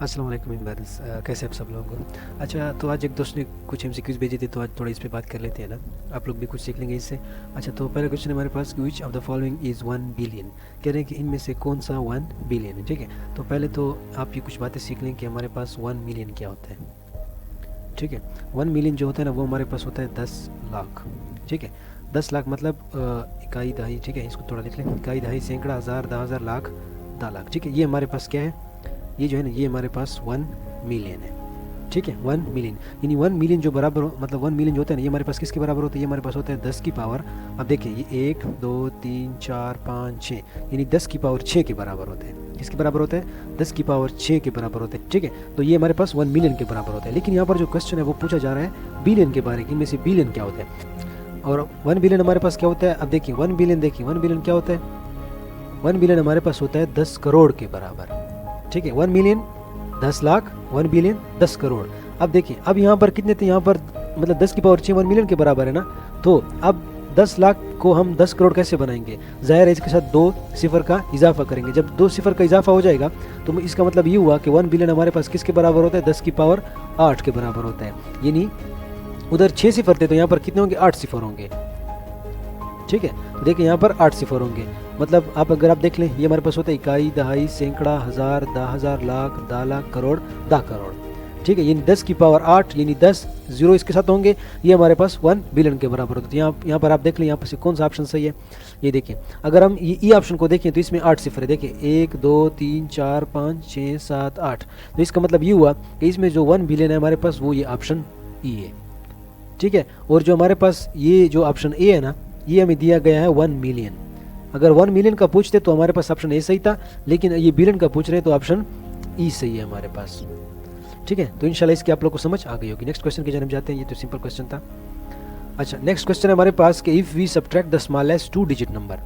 अस्सलाम वालेकुम इमरान, कैसे आप सब लोग। अच्छा, तो आज एक दोस्त ने कुछ एमसीक्यूज भेजे थे, तो आज थोड़ा इस पे बात कर लेते हैं ना। आप लोग भी कुछ सीख लेंगे इससे। अच्छा, तो पहला क्वेश्चन है हमारे पास, which of the following is 1 billion. कह रहे हैं कि इनमें से कौन सा 1 बिलियन है। ठीक है, तो पहले तो आप ये कुछ बातें सीख लें कि हमारे पास 1 मिलियन क्या होता है। ठीक है, 1 मिलियन जो होता है ना, वो हमारे पास होता है 10 लाख। ठीक है, 10 लाख मतलब इकाई दहाई। ठीक है, इसको थोड़ा लिख लें, इकाई दहाई सैकड़ा हज़ार 10,000 लाख 10 लाख। ठीक है, ये हमारे पास क्या है, ये जो है ना, ये हमारे पास 1 मिलियन है। ठीक है, 1 मिलियन, यानी 1 मिलियन जो बराबर मतलब 1 मिलियन जो होता है ना, ये हमारे पास किसके बराबर होता है, ये हमारे पास होता है 10 की पावर। अब देखिए, ये 1 2 3 4 5 6, यानी 10 की पावर 6 के बराबर होते हैं। किसके बराबर होते हैं, 10 की पावर 6 के बराबर होते हैं। ठीक है, तो ये हमारे पास 1 मिलियन के बराबर होता है। लेकिन यहाँ पर जो क्वेश्चन है वो पूछा जा रहा है बिलियन के बारे में, इनमें से बिलियन क्या होता है और 1 बिलियन हमारे पास क्या होता है। अब देखिए 1 बिलियन, देखिए 1 बिलियन क्या होता है, 1 बिलियन हमारे पास होता है 10 करोड़ के बराबर। ठीक है, 1 मिलियन 10 लाख, 1 बिलियन 10 करोड़। अब देखिए, अब यहाँ पर कितने थे, यहाँ पर मतलब 10 की पावर 6 1 मिलियन के बराबर है ना। तो अब 10 लाख को हम 10 करोड़ कैसे बनाएंगे, ज़ाहिर है इसके साथ 2 सिफर का इजाफा करेंगे। जब 2 सिफर का इजाफा हो जाएगा तो इसका मतलब ये हुआ कि 1 बिलियन हमारे पास किसके बराबर होता है, 10 की पावर 8 के बराबर होता है। यानी उधर 6 सिफर थे, तो यहाँ पर कितने होंगे, 8 सिफर होंगे। ठीक है, तो देखिए यहाँ पर 8 सिफर होंगे। मतलब अगर आप देख लें, ये हमारे पास होता है इकाई दहाई सैकड़ा हज़ार 10,000 लाख 10 लाख करोड़ 10 करोड़। ठीक है, यानी 10 की पावर 8, यानी 10 जीरो इसके साथ होंगे, ये हमारे पास 1 बिलियन के बराबर होता है। तो यहाँ पर आप देख लें, यहाँ पर से कौन सा ऑप्शन सही है। ये देखिए, अगर हम ये ऑप्शन को देखें तो इसमें 8 सिफर है। देखिए 1 2 3 4 5 6 7 8, तो इसका मतलब ये हुआ कि इसमें जो 1 बिलियन है हमारे पास, वो ये ऑप्शन ई है। ठीक है, और जो हमारे पास ये जो ऑप्शन ए है ना, ये हमें दिया गया है 1 मिलियन। अगर 1 मिलियन का पूछते तो हमारे पास ऑप्शन ए सही था, लेकिन ये बिलियन का पूछ रहे हैं तो ऑप्शन ई सही है हमारे पास। ठीक है, तो इंशाल्लाह इसकी आप लोग को समझ आ गई होगी। नेक्स्ट क्वेश्चन की जानब जाते हैं, ये तो सिंपल क्वेश्चन था। अच्छा, नेक्स्ट क्वेश्चन है हमारे पास कि if we subtract the smallest 2 digit number.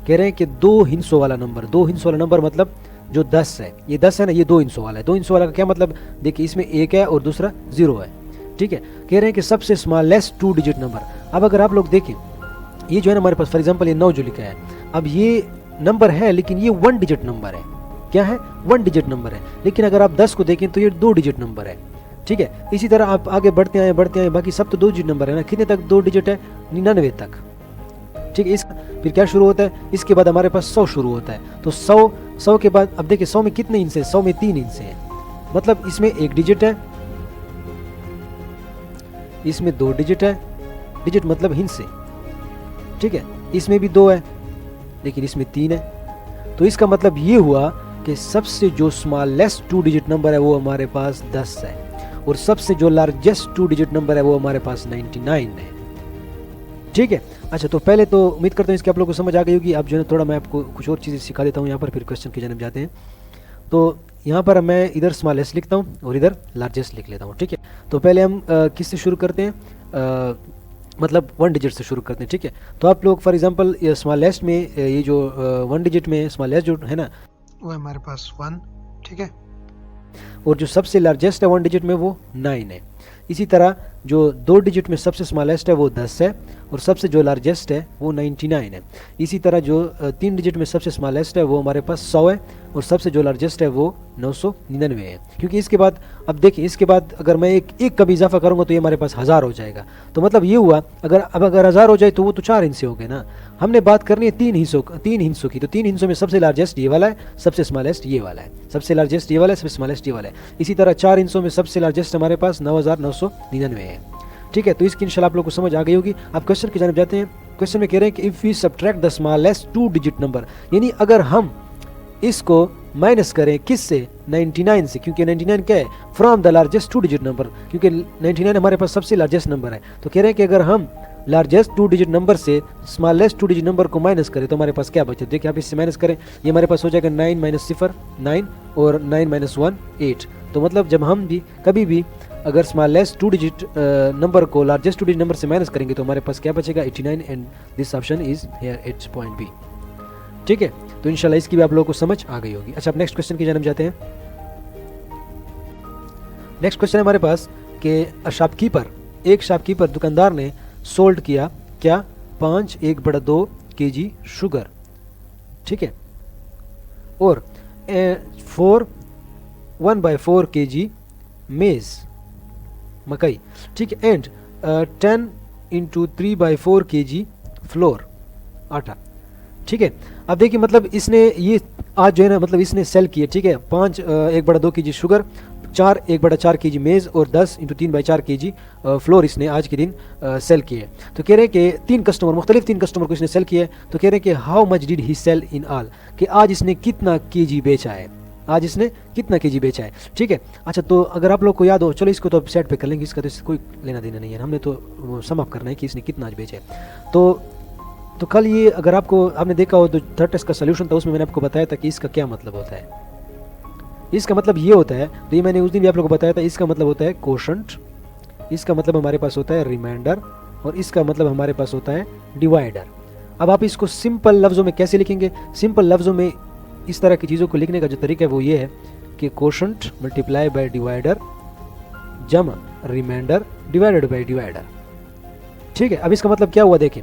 कह रहे हैं कि 2 हिस्सों वाला नंबर, 2 हिस्सों वाला नंबर मतलब जो 10 है, ये 10 है ना, ये 2 हिस्सों वाला है। 2 हिस्सों वाला का क्या मतलब, देखिए इसमें 1 है और दूसरा 0 है। ठीक है, कह रहे हैं कि सबसे स्मॉलेस्ट 2 डिजिट नंबर। अब अगर आप लोग देखें, ये जो है ना हमारे पास, फॉर एग्जांपल ये 9 जो लिखा है, अब ये नंबर है लेकिन ये 1 डिजिट नंबर है। क्या है, 1 डिजिट नंबर है। लेकिन अगर आप 10 को देखें तो ये 2 डिजिट नंबर है। ठीक है, इसी तरह आप आगे बढ़ते आए, बाकी सब तो 2 डिजिट नंबर है ना। कितने तक 2 डिजिट है, 99 तक। ठीक है, इस फिर क्या शुरू होता है, इसके बाद हमारे पास 100 शुरू होता है। तो 100 के बाद अब देखिए 100 में कितने इंच है, 100 में 3 इंच है। मतलब इसमें 1 डिजिट है, इसमें 2 डिजिट है, डिजिट मतलब हिंस है। ठीक है, इसमें भी 2 है लेकिन इसमें 3 है। तो इसका मतलब ये हुआ कि सबसे जो स्मॉलेस्ट 2 डिजिट नंबर है वो हमारे पास 10 है, और सबसे जो लार्जेस्ट 2 डिजिट नंबर है वो हमारे पास 99 है। ठीक है, अच्छा, तो पहले तो उम्मीद करता हूँ इसकी आप लोगों को समझ आ गई होगी। अब जो है थोड़ा मैं आपको कुछ और चीज़ें सिखा देता हूँ यहाँ पर, फिर क्वेश्चन की जानब जाते हैं। तो यहाँ पर मैं इधर स्मॉलेस्ट लिखता हूँ और इधर लार्जेस्ट लिख लेता हूँ। ठीक है, तो पहले हम किससे शुरू करते हैं, मतलब 1 डिजिट से शुरू करते हैं। ठीक है, तो आप लोग फॉर एग्जांपल स्मॉलेस्ट में ये जो 1 डिजिट में स्मॉलेस्ट जो है ना, वो है हमारे पास 1। ठीक है, और जो सबसे लार्जेस्ट है 1 डिजिट में वो 9 है। इसी तरह जो 2 डिजिट में सबसे स्मॉलेस्ट है वो 10 है, और सबसे जो लार्जेस्ट है वो 99 है। इसी तरह जो 3 डिजिट में सबसे स्मॉलेस्ट है वो हमारे पास 100 है, और सबसे जो लार्जेस्ट है वो 999 है। क्योंकि इसके बाद अब देखिए, इसके बाद अगर मैं एक का भी इजाफा करूंगा तो ये हमारे पास 1000 हो जाएगा। तो मतलब ये हुआ, अगर 1000 हो जाए तो वो तो 4 हिस्से हो गए ना। हमने बात करनी है 3 हिस्सों की। तो 3 हिस्सों में सबसे लार्जेस्ट ये वाला है, सबसे स्मॉलेस्ट ये वाला है, सबसे लार्जेस्ट ये वाला है, सबसे स्मॉलेस्ट ये वाला है। इसी तरह 4 हिस्सों में सबसे लार्जेस्ट हमारे पास 9999 है। ठीक है, तो इसकी इंशाल्लाह आप लोग को समझ आ गई होगी। अब क्वेश्चन की जानब जाते हैं। क्वेश्चन में कह रहे हैं कि if we subtract the smallest 2 digit number, यानी अगर हम इसको माइनस करें किससे, 99 से, क्योंकि 99 क्या है, from the largest 2 digit number, क्योंकि 99 हमारे पास सबसे लार्जेस्ट नंबर है। तो कह रहे हैं कि अगर हम लार्जेस्ट 2 डिजिट नंबर से स्मॉलेस्ट 2 डिजिट नंबर को माइनस करें तो हमारे पास क्या बचे। देखिए आप इससे माइनस करें, ये हमारे पास हो जाएगा 9 - 0 9, और 9 - 1 8। तो मतलब जब हम भी कभी भी अगर स्मॉलेस्ट 2 डिजिट नंबर को लार्जेस्ट 2 डिजिट नंबर से माइनस करेंगे तो हमारे पास क्या बचेगा, 89, and this option is here, it's point B. ठीक है, तो इंशाल्लाह इसकी भी आप लोगों को समझ आ गई होगी। अच्छा, अब नेक्स्ट क्वेश्चन की जानब जाते हैं। नेक्स्ट क्वेश्चन है हमारे पास कि एक शॉपकीपर दुकानदार ने सोल्ड किया क्या, 5 1/2 kg शुगर। ठीक है, और 4 1/4 kg मेज मकई, ठीक है, एंड 10 × 3/4 kg फ्लोर आटा, ठीक है। अब देखिए मतलब इसने ये आज जो है ना मतलब इसने सेल किए, ठीक है, 5 1/2 kg शुगर, 4 1/4 kg मेज़ और 10 × 3/4 kg फ्लोर इसने आज के दिन सेल किए। तो कह रहे हैं कि 3 कस्टमर को इसने सेल किए। तो कह रहे हैं कि how much did he sell in all, कि आज इसने कितना केजी बेचा है, आज इसने कितना केजी बेचा है, ठीक है। अच्छा तो अगर आप लोग को याद हो, चलो इसको तो साइड पे कर लेंगे, इसका तो कोई लेना देना नहीं है, हमने तो सम अप करना है कि इसने कितना आज बेचा है। तो कल ये अगर आपने देखा हो तो थर्ड टेस्ट का सोल्यूशन था, उसमें मैंने आपको बताया था कि इसका क्या मतलब होता है। इसका मतलब ये होता है, तो ये मैंने उस दिन भी आप लोगों को बताया था, इसका मतलब होता है कोशंट, इसका मतलब हमारे पास होता है रिमाइंडर, और इसका मतलब हमारे पास होता है डिवाइडर। अब आप इसको सिंपल लफ्ज़ों में कैसे लिखेंगे? सिंपल लफ्ज़ों में इस तरह की चीज़ों को लिखने का जो तरीका है वो ये है कि कोशंट मल्टीप्लाई बाय डिवाइडर जमा रिमाइंडर डिवाइडेड बाय डिवाइडर, ठीक है। अब इसका मतलब क्या हुआ, देखें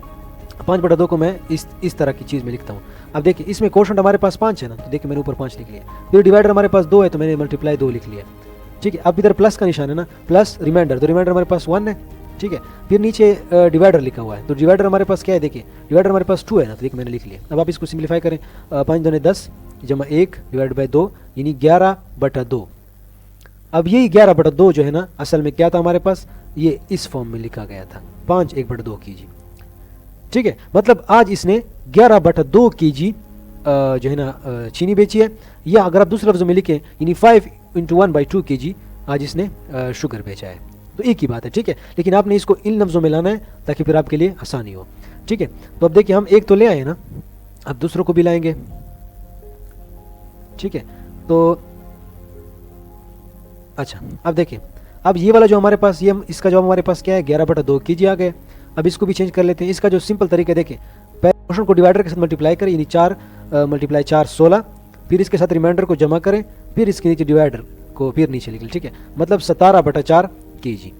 5/2 को मैं इस तरह की चीज़ में लिखता हूँ। अब देखिए इसमें कोशंट हमारे पास 5 है ना, तो देखिए मैंने ऊपर 5 लिख लिया, फिर डिवाइडर हमारे पास 2 है तो मैंने मल्टीप्लाई 2 लिख लिया, ठीक है। अब इधर प्लस का निशान है ना, प्लस रिमाइंडर, तो रिमाइंडर हमारे पास 1 है, ठीक है। फिर नीचे डिवाइडर लिखा हुआ है, तो डिवाइडर हमारे पास क्या है, देखिए डिवाइडर हमारे पास 2 है ना, तो देखिए मैंने लिख लिया। अब आप इसको सिंप्लीफाई करें, 5 दूनी 10 जमा 1 डिवाइड बाई 2 यानी 11/2। अब यही 11/2 जो है ना असल में क्या था हमारे पास, ये इस फॉर्म में लिखा गया था 5 1/2 kg, ठीक है। मतलब आज इसने 11/2 kg जो है ना चीनी बेची है, या अगर आप दूसरे लफ्ज़ों में लिखें यानी 5 × 1/2 kg आज इसने शुगर बेचा है। तो एक ही बात है, ठीक है, लेकिन आपने इसको इन लफ्ज़ों में लाना है ताकि फिर आपके लिए आसानी हो, ठीक है। तो अब देखिए हम एक तो ले आए ना, अब दूसरों को भी लाएंगे, ठीक है। तो अच्छा अब देखिए, अब ये वाला जो हमारे पास ये इसका जवाब हमारे पास क्या है, 11/2 kg आ गया। अब इसको भी चेंज कर लेते हैं। इसका जो सिंपल तरीका देखें, पहले पोर्शन को डिवाइडर के साथ मल्टीप्लाई करें, यानी 4 × 4 16, फिर इसके साथ रिमाइंडर को जमा करें, फिर इसके नीचे डिवाइडर को फिर नीचे लिख लें, ठीक है, मतलब 17/4 kg,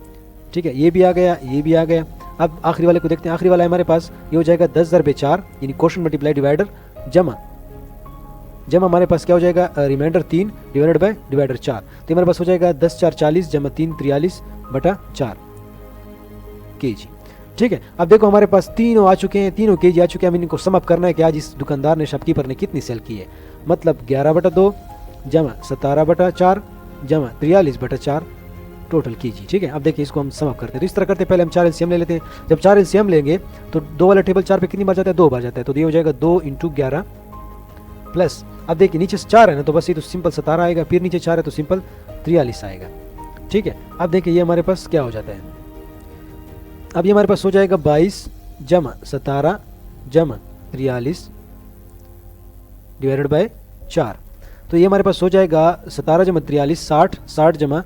ठीक है। ये भी आ गया, ये भी आ गया। अब आखिरी वाले को देखते हैं। आखिरी वाला हमारे पास ये हो जाएगा 10/4 यानी क्वेश्चन मल्टीप्लाई डिवाइडर जमा हमारे पास क्या हो जाएगा, रिमाइंडर 3 डिवाइडेड बाय डिवाइडर 4, तो हमारे पास हो जाएगा 10 4 40 जमा 3 43/4 kg, ठीक है। अब देखो हमारे पास तीनों आ चुके हैं, तीनों kg आ चुके हैं। हमें इनको सम अप करना है कि आज इस दुकानदार ने, शॉपकीपर ने कितनी सेल की है। मतलब 11/2 जमा 17/4 जमा 43/4 टोटल kg, ठीक है। अब देखिए इसको हम सम अप करते हैं। तो इस तरह करते हैं, पहले हम 4 LCM ले लेते हैं। जब 4 LCM लेंगे तो 2 वाला टेबल 4 पे कितनी बार जाता है, 2 बार जाता है, तो ये हो जाएगा 2 × 11 प्लस, अब देखिए नीचे 4 है ना, तो बस ये तो सिंपल 17 आएगा, फिर नीचे 4 है तो सिंपल 43 आएगा, ठीक है। अब देखिए ये हमारे पास क्या हो जाता है, अब ये हमारे पास हो जाएगा 22 जमा 17 जमा 43 डिवाइडेड बाय 4, तो ये हमारे पास हो जाएगा 17 जमा 43 60, 60 जमा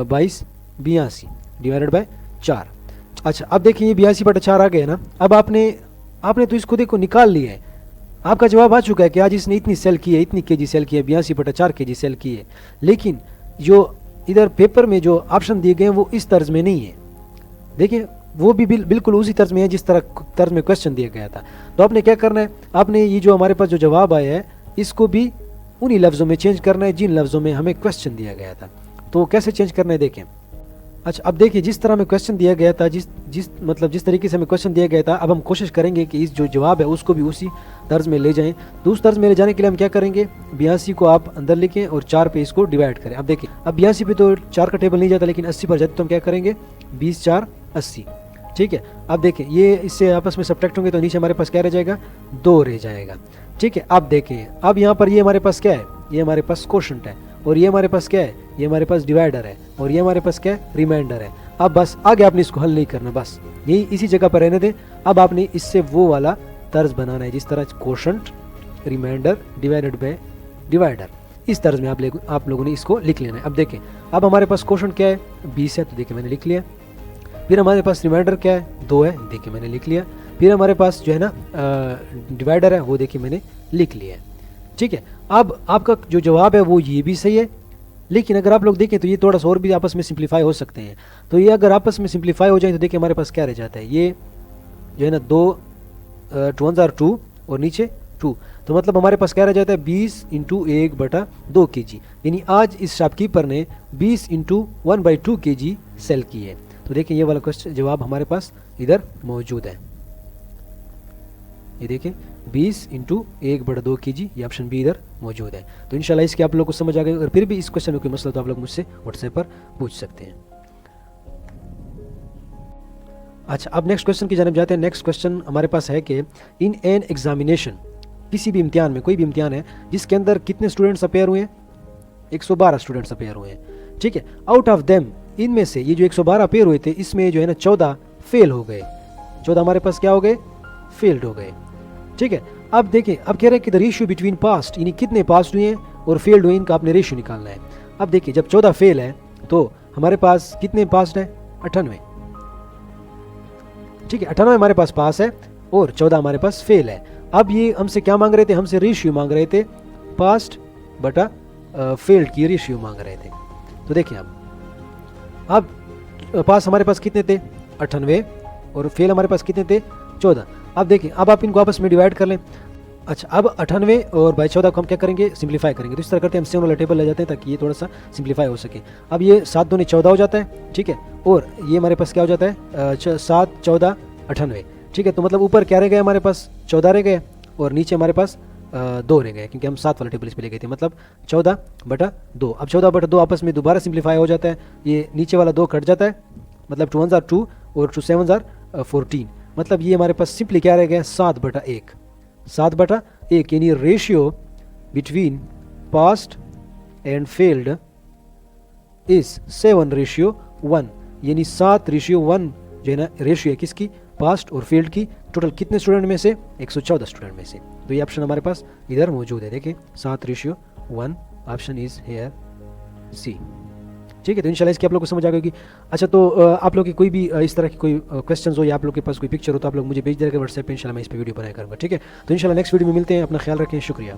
22 82 डिवाइडेड बाय 4। अच्छा अब देखिए ये 82/4 आ गया ना। अब आपने तो इसको देखो निकाल लिया है, आपका जवाब आ चुका है कि आज इसने इतनी सेल की है, इतनी kg सेल की है, 82/4 kg सेल की है। लेकिन जो इधर पेपर में जो ऑप्शन दिए गए हैं वो इस तर्ज में नहीं है, देखिए वो भी बिल्कुल उसी तर्ज में है जिस तर्ज में क्वेश्चन दिया गया था। तो आपने क्या करना है, आपने ये जो हमारे पास जो जवाब आया है इसको भी उन्हीं लफ्ज़ों में चेंज करना है जिन लफ्ज़ों में हमें क्वेश्चन दिया गया था। तो कैसे चेंज करना है देखें। अच्छा अब देखिए जिस तरह में क्वेश्चन दिया गया था, जिस तरीके से हमें क्वेश्चन दिया गया था, अब हम कोशिश करेंगे कि इस जो जवाब है उसको भी उसी तर्ज में ले जाएं। तो उस तर्ज में ले जाने के लिए हम क्या करेंगे, 82 को आप अंदर लिखें और 4 पे इसको डिवाइड करें। अब देखिए अब 82 पे तो 4 का टेबल नहीं जाता, लेकिन 80 पर जाते तो हम क्या करेंगे, 20 4 80, ठीक है। अब देखिए ये इससे आपस में सब्ट्रैक्ट होंगे तो नीचे हमारे पास क्या रह जाएगा, 2 रह जाएगा, ठीक है। अब देखिए अब यहाँ पर ये हमारे पास क्या है, ये हमारे पास क्वोशंट है, और ये हमारे पास क्या है, ये हमारे पास डिवाइडर है, और ये हमारे पास क्या है, रिमाइंडर है। अब बस आगे आपने इसको हल नहीं करना, बस यही इसी जगह पर रहने दें। अब आपने इससे वो वाला तर्ज बनाना है जिस तरह quotient remainder divided by divider, इस तर्ज में आप लोगों ने इसको लिख लेना है। अब देखें अब हमारे पास क्वोशंट क्या है, 20 है, तो देखिए मैंने लिख लिया। फिर हमारे पास रिमाइंडर क्या है, 2 है, देखिए मैंने लिख लिया। फिर हमारे पास जो है ना डिवाइडर है, वो देखिए मैंने लिख लिया है, ठीक है। अब आपका जो जवाब है वो ये भी सही है, लेकिन अगर आप लोग देखें तो ये थोड़ा सा और भी आपस में सिंप्लीफाई हो सकते हैं। तो ये अगर आपस में सिंप्लीफाई हो जाए तो देखिए हमारे पास क्या रह जाता है, ये जो है ना 2 2 और नीचे 2। तो मतलब हमारे पास क्या रह जाता है 20 इंटू 1/2 kg, यानी आज इस शॉपकीपर ने 20 इंटू 1/2 kg सेल की है। तो देखिए ये वाला क्वेश्चन जवाब हमारे पास इधर मौजूद है। ये देखिए 20 इंटू 1/2 kg, ये ऑप्शन बी इधर मौजूद है। तो इंशाल्लाह इसके आप लोग को समझ आ गए। और फिर भी इस क्वेश्चन में कोई मसला तो आप लोग मुझसे व्हाट्सएप पर पूछ सकते हैं। अच्छा, अब नेक्स्ट क्वेश्चन की जानब जाते हैं। नेक्स्ट क्वेश्चन हमारे पास है कि इन एन एग्जामिनेशन, किसी भी इम्तिहान में, कोई भी इम्तिहान है जिसके अंदर कितने स्टूडेंट्स अपेयर हुए हैं, 112 स्टूडेंट्स अपेयर हुए हैं, ठीक है। आउट ऑफ देम, इनमें से ये जो 112 अपेयर हुए थे, इसमें जो है ना 14 फेल हो गए, 14 हमारे पास क्या हो गए, फेल्ड हो गए, ठीक है। अब देखें, अब कह रहे हैं कि द रेशियो बिटवीन पास्ट, यानी कितने पास हुए हैं और फेल्ड हुए, इनका आपने रेशियो निकालना है। अब देखिए जब 14 फेल है तो हमारे पास कितने पास है, 98, ठीक है। 98 हमारे पास पास है और 14 हमारे पास फेल है। अब ये हमसे क्या मांग रहे थे, हमसे रेशियो मांग रहे थे, पास्ट बटा फेल्ड की रेशियो मांग रहे थे। तो देखिए अब पास हमारे पास कितने थे, 98, और फेल हमारे पास कितने थे, 14। अब देखिए, अब आप इनको आपस में डिवाइड कर लें। अच्छा, अब 98 और बाई 14 को हम क्या करेंगे, सिंप्लीफाई करेंगे। तो इस तरह करते हैं, हम 7 वाला टेबल ले जाते हैं ताकि ये थोड़ा सा सिंप्लीफाई हो सके। अब ये 7 दूनी 14 हो जाता है, ठीक है, और ये हमारे पास क्या हो जाता है, 7 14 98, ठीक है। तो मतलब ऊपर क्या रह गया, हमारे पास 14 रह गए और नीचे हमारे पास 2 रह गए, क्योंकि हम 7 वाला टेबल इस पे ले गए थे, मतलब 14/2। अब 14/2 आपस में दोबारा सिंप्लीफाई हो जाता है, ये नीचे वाला 2 कट जाता है, मतलब 2 1 2 और 2 7 14, मतलब ये हमारे पास सिंपली क्या रह गया, 7/1, 7/1, यानी ratio between past and failed is 7:1, यानी 7:1 जो है ना रेशियो है किसकी, पास्ट और फेल्ड की। टोटल कितने स्टूडेंट में से, 114 स्टूडेंट में से। तो ये ऑप्शन हमारे पास इधर मौजूद है, देखिए 7:1, ऑप्शन इज हेयर सी, ठीक है। तो इंशाल्लाह इसकी आप लोग को समझ आ गई। अच्छा, तो आप लोग की कोई भी इस तरह की कोई क्वेश्चंस हो या आप लोग के पास कोई पिक्चर हो तो आप लोग मुझे भेज देगा व्हाट्सएप पे, इंशाल्लाह मैं इस पर वीडियो बनाया करूँगा, ठीक है। तो इंशाल्लाह नेक्स्ट वीडियो में मिलते हैं, अपना ख्याल रखें, शुक्रिया।